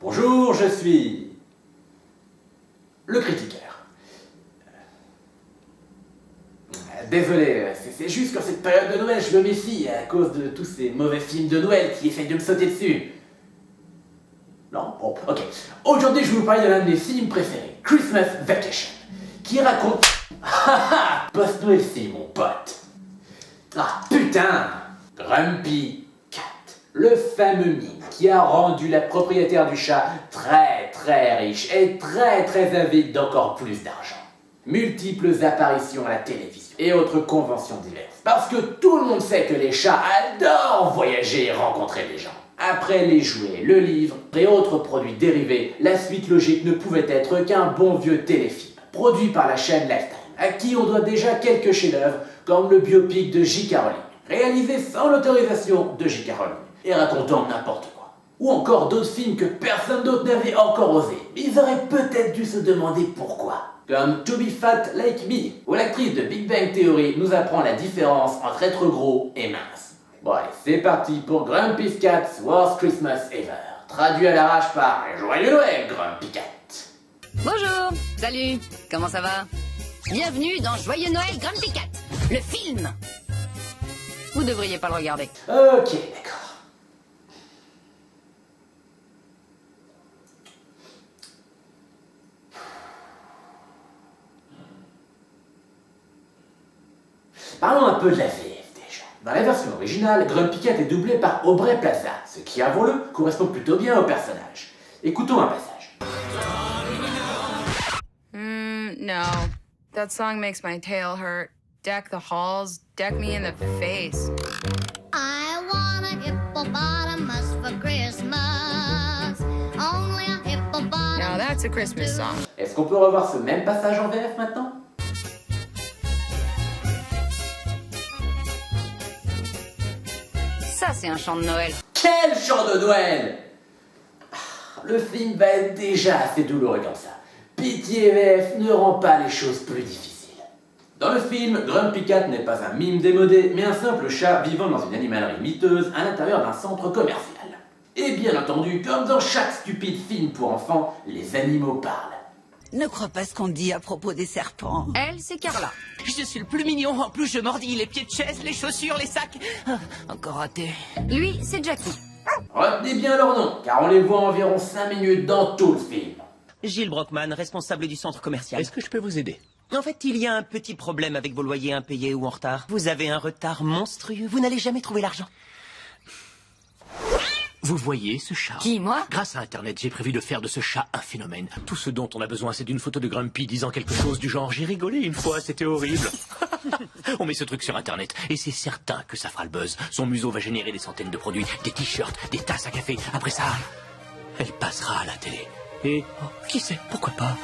Bonjour, je suis... le critiqueur. Désolé, c'est juste qu'en cette période de Noël, je me méfie à cause de tous ces mauvais films de Noël qui essayent de me sauter dessus. Non? Bon, ok. Aujourd'hui, je vais vous parler de l'un de mes films préférés, Christmas Vacation, qui raconte... Post-Noël, c'est mon pote. Ah, putain! Grumpy Cat, le fameux mime qui a rendu la propriétaire du chat très riche et très avide d'encore plus d'argent. Multiples apparitions à la télévision et autres conventions diverses. Parce que tout le monde sait que les chats adorent voyager et rencontrer des gens. Après les jouets, le livre et autres produits dérivés, la suite logique ne pouvait être qu'un bon vieux téléfilm, produit par la chaîne Lifetime, à qui on doit déjà quelques chefs-d'œuvre comme le biopic de J.K. Rowling, réalisé sans l'autorisation de J.K. Rowling, et racontant n'importe quoi. Ou encore d'autres films que personne d'autre n'avait encore osé, mais ils auraient peut-être dû se demander pourquoi. Comme To Be Fat Like Me, où l'actrice de Big Bang Theory nous apprend la différence entre être gros et mince. Bon allez, c'est parti pour Grumpy Cat's Worst Christmas Ever, traduit à l'arrache par Joyeux Noël, Grumpy Cat. Bonjour, salut, comment ça va? Bienvenue dans Joyeux Noël Grumpy Cat, le film. Vous devriez pas le regarder. Ok, d'accord. Parlons un peu de la VF déjà. Dans la version originale, Grumpy Cat est doublé par Aubrey Plaza, ce qui, avouons-le, correspond plutôt bien au personnage. Écoutons un passage. No. That song makes my tail hurt. Deck the halls, deck me in the face. I want a hippopotamus for Christmas. Only a hippopotamus. Now that's a Christmas song. Est-ce qu'on peut revoir ce même passage en VF maintenant? Ça, c'est un chant de Noël. Quel chant de Noël! Le film va être déjà assez douloureux comme ça. Pitié VF ne rend pas les choses plus difficiles. Dans le film, Grumpy Cat n'est pas un mime démodé, mais un simple chat vivant dans une animalerie miteuse à l'intérieur d'un centre commercial. Et bien entendu, comme dans chaque stupide film pour enfants, les animaux parlent. Ne crois pas ce qu'on dit à propos des serpents. Elle, c'est Carla. Je suis le plus mignon, en plus je mordis les pieds de chaise, les chaussures, les sacs. Ah, encore raté. Lui, c'est Jackie. Retenez bien leur nom, car on les voit environ 5 minutes dans tout le film. Gilles Brockman, responsable du centre commercial. Est-ce que je peux vous aider? En fait, il y a un petit problème avec vos loyers impayés ou en retard. Vous avez un retard monstrueux, vous n'allez jamais trouver l'argent. Vous voyez ce chat? Qui, moi? Grâce à Internet, j'ai prévu de faire de ce chat un phénomène. Tout ce dont on a besoin, c'est d'une photo de Grumpy disant quelque chose du genre « J'ai rigolé une fois, c'était horrible ». On met ce truc sur Internet, et c'est certain que ça fera le buzz. Son museau va générer des centaines de produits, des t-shirts, des tasses à café. Après ça, elle passera à la télé. Et, oh, qui sait, pourquoi pas,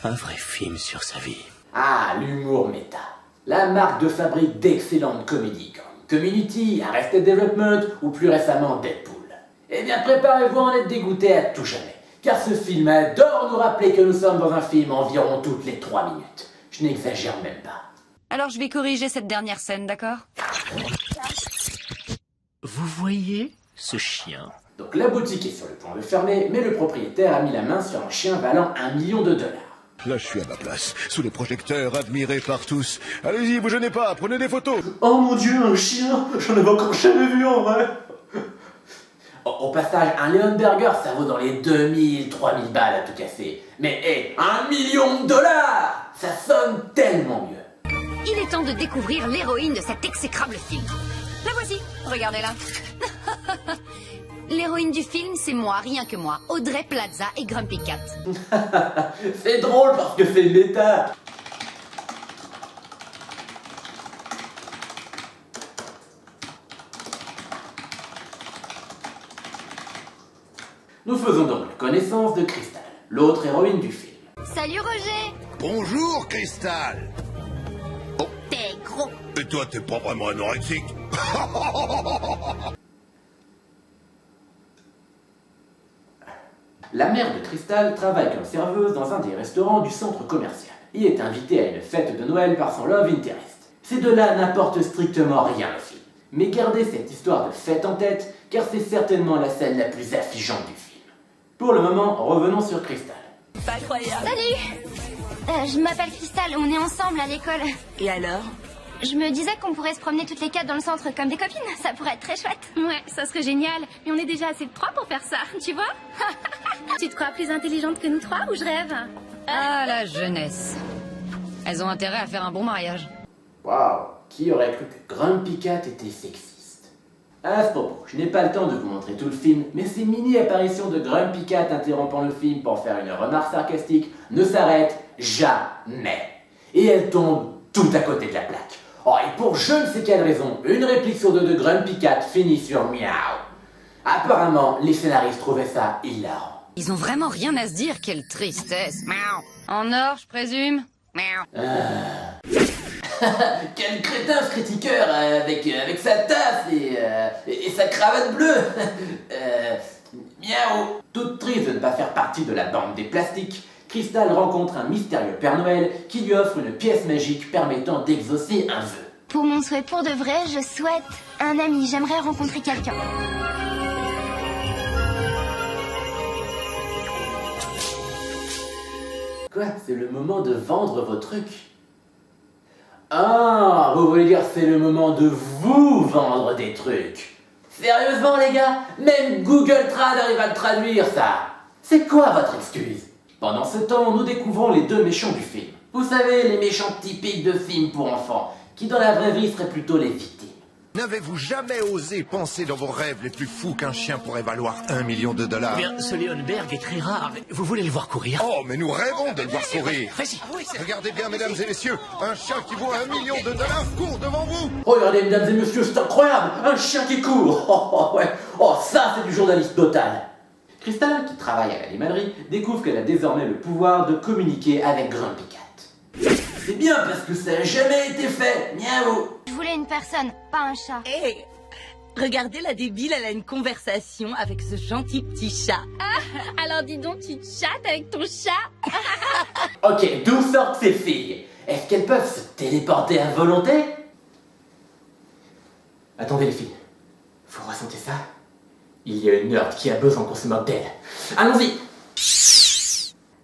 un vrai film sur sa vie. Ah, l'humour méta. La marque de fabrique d'excellentes comédies comme Community, Arrested Development ou plus récemment Deadpool. Eh bien, préparez-vous à en être dégoûté à tout jamais, car ce film adore nous rappeler que nous sommes dans un film environ toutes les 3 minutes. Je n'exagère même pas. Alors, je vais corriger cette dernière scène, d'accord? Vous voyez ce chien? Donc la boutique est sur le point de fermer, mais le propriétaire a mis la main sur un chien valant $1 million. Là, je suis à ma place, sous les projecteurs, admiré par tous. Allez-y, vous gênez pas, prenez des photos. Oh mon Dieu, un chien! J'en avais encore jamais vu en vrai! Au passage, un Leonberger, ça vaut dans les 2000, 3000 balles à tout casser. Mais hé, $1 million! Ça sonne tellement mieux. Il est temps de découvrir l'héroïne de cet exécrable film. La voici, regardez-la. L'héroïne du film, c'est moi, rien que moi, Aubrey Plaza et Grumpy Cat. C'est drôle parce que c'est méta. Nous faisons donc la connaissance de Crystal, l'autre héroïne du film. Salut Roger. Bonjour, Cristal. T'es gros. Et toi, t'es pas vraiment anorexique? La mère de Crystal travaille comme serveuse dans un des restaurants du centre commercial et est invitée à une fête de Noël par son love interest. Ces deux-là n'apportent strictement rien au film. Mais gardez cette histoire de fête en tête, car c'est certainement la scène la plus affligeante du film. Pour le moment, revenons sur Crystal. Incroyable. Salut Je m'appelle Crystal, on est ensemble à l'école. Et alors? Je me disais qu'on pourrait se promener toutes les quatre dans le centre comme des copines, ça pourrait être très chouette. Ouais, ça serait génial, mais on est déjà assez de trois pour faire ça, tu vois. Tu te crois plus intelligente que nous trois ou je rêve? Ah, la jeunesse. Elles ont intérêt à faire un bon mariage. Waouh, qui aurait cru que Grumpy Cat était sexiste? À ce propos, je n'ai pas le temps de vous montrer tout le film, mais ces mini-apparitions de Grumpy Cat interrompant le film pour faire une remarque sarcastique ne s'arrêtent jamais. Et elles tombent tout à côté de la plaque. Oh, et pour je ne sais quelle raison, une réplique sur deux de Grumpy Cat finit sur miaou. Apparemment, les scénaristes trouvaient ça hilarant. Ils ont vraiment rien à se dire, quelle tristesse. Miaou. En or, je présume. Miaou. Quel crétin ce critiqueur avec sa tasse et sa cravate bleue. Miaou. Toute triste de ne pas faire partie de la bande des plastiques, Crystal rencontre un mystérieux Père Noël qui lui offre une pièce magique permettant d'exaucer un vœu. Pour mon souhait pour de vrai, je souhaite un ami, j'aimerais rencontrer quelqu'un. Quoi? C'est le moment de vendre vos trucs? Ah, vous voulez dire c'est le moment de vous vendre des trucs? Sérieusement les gars? Même Google Trad arrive à le traduire ça! C'est quoi votre excuse? Pendant ce temps, nous découvrons les deux méchants du film. Vous savez, les méchants typiques de films pour enfants, qui dans la vraie vie seraient plutôt les victimes. N'avez-vous jamais osé penser dans vos rêves les plus fous qu'un chien pourrait valoir $1 million? Eh bien, ce Leonberg est très rare. Vous voulez le voir courir? Oh, mais nous rêvons de le voir courir. Vas-y. Regardez bien, mesdames et messieurs, un chien qui vaut $1 million court devant vous. Regardez, mesdames et messieurs, c'est incroyable! Un chien qui court! Oh, ouais. Oh, ça, c'est du journalisme total! Crystal, qui travaille à l'animalerie, découvre qu'elle a désormais le pouvoir de communiquer avec Grumpy Cat. C'est bien parce que ça n'a jamais été fait! Miaou! Je voulais une personne, pas un chat. Hé, regardez la débile, elle a une conversation avec ce gentil petit chat. Alors dis donc, tu chattes avec ton chat? Ok, d'où sortent ces filles? Est-ce qu'elles peuvent se téléporter à volonté? Attendez les filles, vous ressentez ça? Il y a une nerd qui a besoin qu'on se moque d'elle. Allons-y!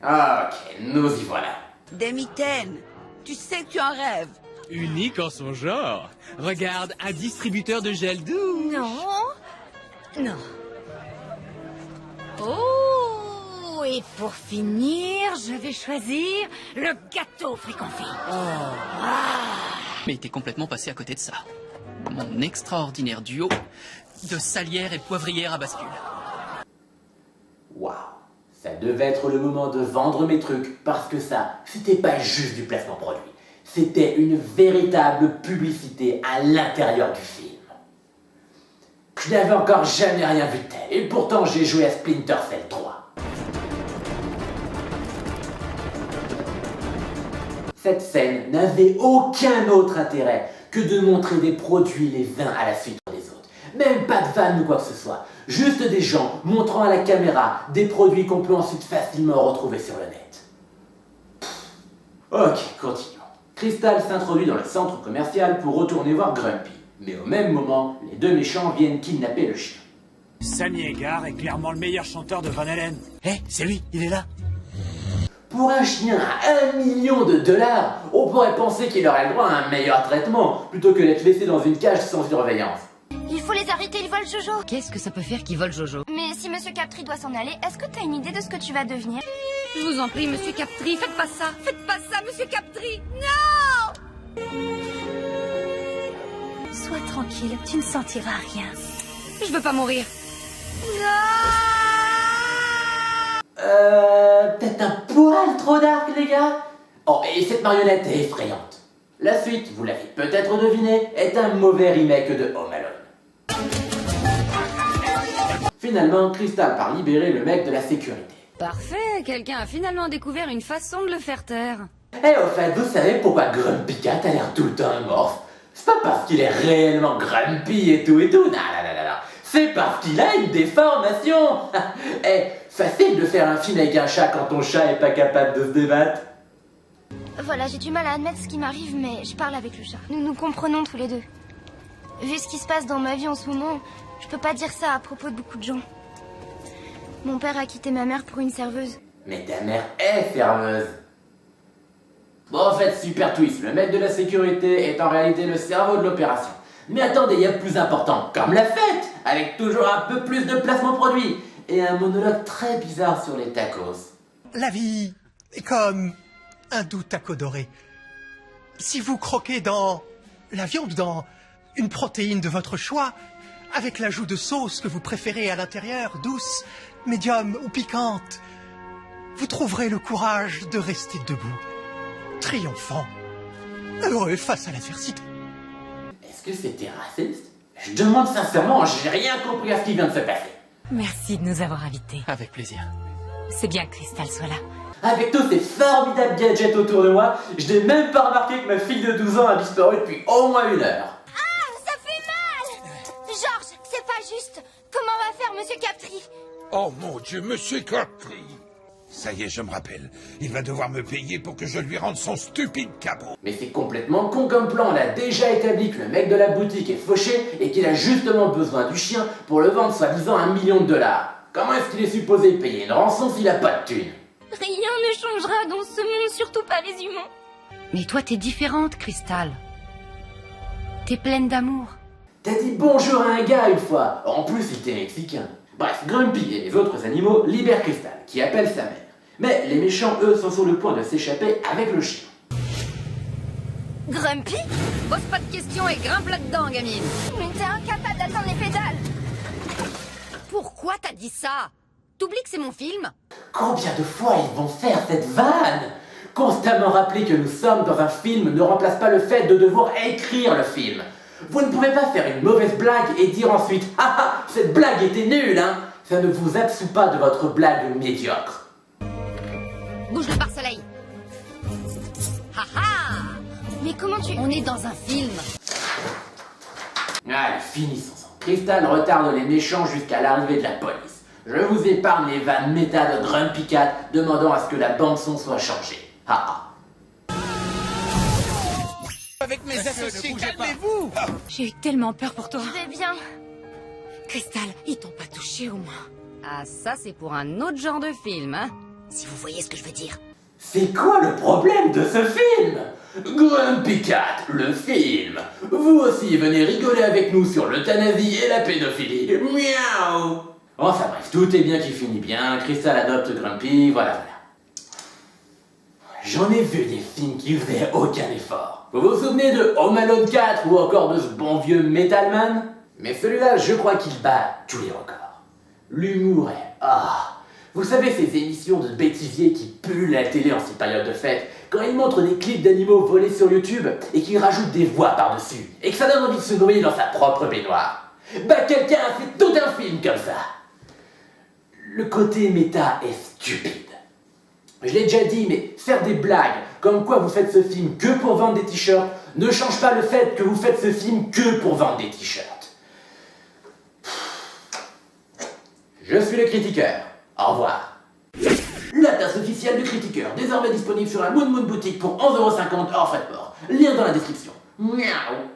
Ok, nous y voilà. Des mitaines, tu sais que tu en rêves. Unique en son genre. Regarde, un distributeur de gel doux. Non. Oh, et pour finir, je vais choisir le gâteau friconfit. Mais t'es complètement passé à côté de ça. Mon extraordinaire duo de salière et poivrière à bascule. Waouh, ça devait être le moment de vendre mes trucs, parce que ça, c'était pas juste du placement produit. C'était une véritable publicité à l'intérieur du film. Je n'avais encore jamais rien vu de tel, et pourtant j'ai joué à Splinter Cell 3. Cette scène n'avait aucun autre intérêt que de montrer des produits les uns à la suite des autres. Même pas de vanne ou quoi que ce soit. Juste des gens montrant à la caméra des produits qu'on peut ensuite facilement retrouver sur le net. Ok, continuons. Crystal s'introduit dans le centre commercial pour retourner voir Grumpy. Mais au même moment, les deux méchants viennent kidnapper le chien. Sammy Hagar est clairement le meilleur chanteur de Van Halen. C'est lui, il est là. Pour un chien à $1 million, on pourrait penser qu'il aurait le droit à un meilleur traitement, plutôt que d'être laissé dans une cage sans surveillance. Il faut les arrêter, ils volent Jojo. Qu'est-ce que ça peut faire qu'ils volent Jojo? Mais si Monsieur Captri doit s'en aller, est-ce que t'as une idée de ce que tu vas devenir? Je vous en prie, Monsieur Captri, faites pas ça. Faites pas ça, Monsieur Captri. Sois tranquille, tu ne sentiras rien. Je veux pas mourir. Peut-être un poil trop dark, les gars? Oh, et cette marionnette est effrayante. La suite, vous l'avez peut-être deviné, est un mauvais remake de Home Alone. Finalement, Crystal part libérer le mec de la sécurité. Parfait, quelqu'un a finalement découvert une façon de le faire taire. Et au fait, vous savez pourquoi Grumpy Cat a l'air tout le temps amorphe? C'est pas parce qu'il est réellement grumpy et tout, non. C'est parce qu'il a une déformation. Facile de faire un film avec un chat quand ton chat est pas capable de se débattre. Voilà, j'ai du mal à admettre ce qui m'arrive, mais je parle avec le chat. Nous nous comprenons tous les deux. Vu ce qui se passe dans ma vie en ce moment, Je peux pas dire ça à propos de beaucoup de gens. Mon père a quitté ma mère pour une serveuse. Mais ta mère est serveuse. Bon, en fait, super twist. Le mec de la sécurité est en réalité le cerveau de l'opération. Mais attendez, il y a plus important. Comme la fête, avec toujours un peu plus de placement produit. Et un monologue très bizarre sur les tacos. La vie est comme un doux taco doré. Si vous croquez dans la viande, dans une protéine de votre choix, avec l'ajout de sauce que vous préférez à l'intérieur, douce, médium ou piquante, vous trouverez le courage de rester debout, triomphant, heureux face à l'adversité. Est-ce que c'était raciste? Je demande sincèrement, j'ai rien compris à ce qui vient de se passer. Merci de nous avoir invités. Avec plaisir. C'est bien que Crystal soit là. Avec tous ces formidables gadgets autour de moi, je n'ai même pas remarqué que ma fille de 12 ans a disparu depuis au moins 1 heure. Ah, ça fait mal! Georges, c'est pas juste. Comment va faire Monsieur Captri? Oh mon Dieu, Monsieur Captri! Ça y est, je me rappelle. Il va devoir me payer pour que je lui rende son stupide cabot. Mais c'est complètement con comme plan, on a déjà établi que le mec de la boutique est fauché et qu'il a justement besoin du chien pour le vendre soi-disant $1 million. Comment est-ce qu'il est supposé payer une rançon s'il a pas de thunes? Rien ne changera dans ce monde, surtout pas les humains. Mais toi, t'es différente, Crystal. T'es pleine d'amour. T'as dit bonjour à un gars une fois. En plus, il était mexicain. Bref, Grumpy et les autres animaux libèrent Crystal, qui appelle sa mère. Mais les méchants, eux, sont sur le point de s'échapper avec le chien. Grumpy? Pose pas de questions et grimpe là-dedans, gamine. Mais t'es incapable d'atteindre les pédales. Pourquoi t'as dit ça? T'oublies que c'est mon film? Combien de fois ils vont faire cette vanne? Constamment rappeler que nous sommes dans un film ne remplace pas le fait de devoir écrire le film. Vous ne pouvez pas faire une mauvaise blague et dire ensuite « Ah ah, cette blague était nulle, hein !» Ça ne vous absout pas de votre blague médiocre. Bouge le pare-soleil. Ha ha! Mais comment tu... On est dans un film. Allez, finissons. Crystal retarde les méchants jusqu'à l'arrivée de la police. Je vous épargne les vannes méta de Grumpy Cat demandant à ce que la bande-son soit changée. Ha ha. Avec mes associés, calmez-vous! J'ai eu tellement peur pour toi. Je vais bien. Crystal, ils t'ont pas touché au moins. Ah, ça, c'est pour un autre genre de film, hein? Si vous voyez ce que je veux dire. C'est quoi le problème de ce film? Grumpy Cat, le film. Vous aussi venez rigoler avec nous sur l'euthanasie et la pédophilie. Miaou. Enfin bref, tout est bien qui finit bien. Crystal adopte Grumpy, voilà. J'en ai vu des films qui faisaient aucun effort. Vous vous souvenez de Home Alone 4 ou encore de ce bon vieux Metal Man? Mais celui-là, je crois qu'il bat tous les records. L'humour est... Ah! Vous savez ces émissions de bêtisiers qui puent la télé en ces périodes de fête, quand ils montrent des clips d'animaux volés sur YouTube et qu'ils rajoutent des voix par-dessus, et que ça donne envie de se noyer dans sa propre baignoire. Bah quelqu'un a fait tout un film comme ça. Le côté méta est stupide. Je l'ai déjà dit, mais faire des blagues comme quoi vous faites ce film que pour vendre des t-shirts ne change pas le fait que vous faites ce film que pour vendre des t-shirts. Je suis le critiqueur. Au revoir. La tasse officielle du critiqueur, désormais disponible sur la Moon Moon Boutique pour 11,50 € hors frais de port. Lien dans la description. Miaou.